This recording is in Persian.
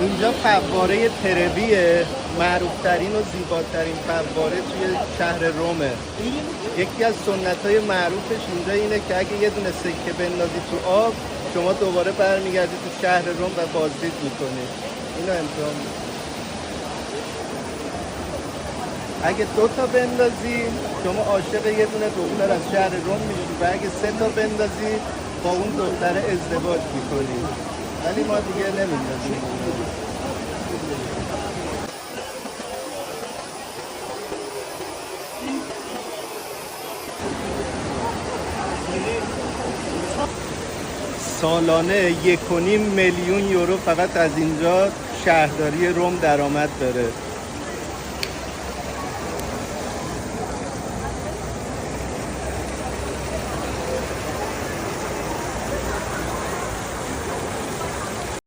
اینجا فواره تربیه، معروفترین و زیباترین فواره توی شهر رومه. یکی از سنت‌های معروفش اینجا اینه که اگه یه دونه سکه بندازی تو آب، شما دوباره برمیگردی تو شهر روم و بازدید میکنی. اینو امتحان میکنی. اگه 2 تا بندازی، شما عاشق یه دونه دختر از شهر روم میشی و اگه 3 تا بندازی، با اون دختر ازدواج میکنی. ولی ما دیگه نمیندازیم. سالانه 1.5 میلیون یورو فقط از اینجا شهرداری روم درآمد داره.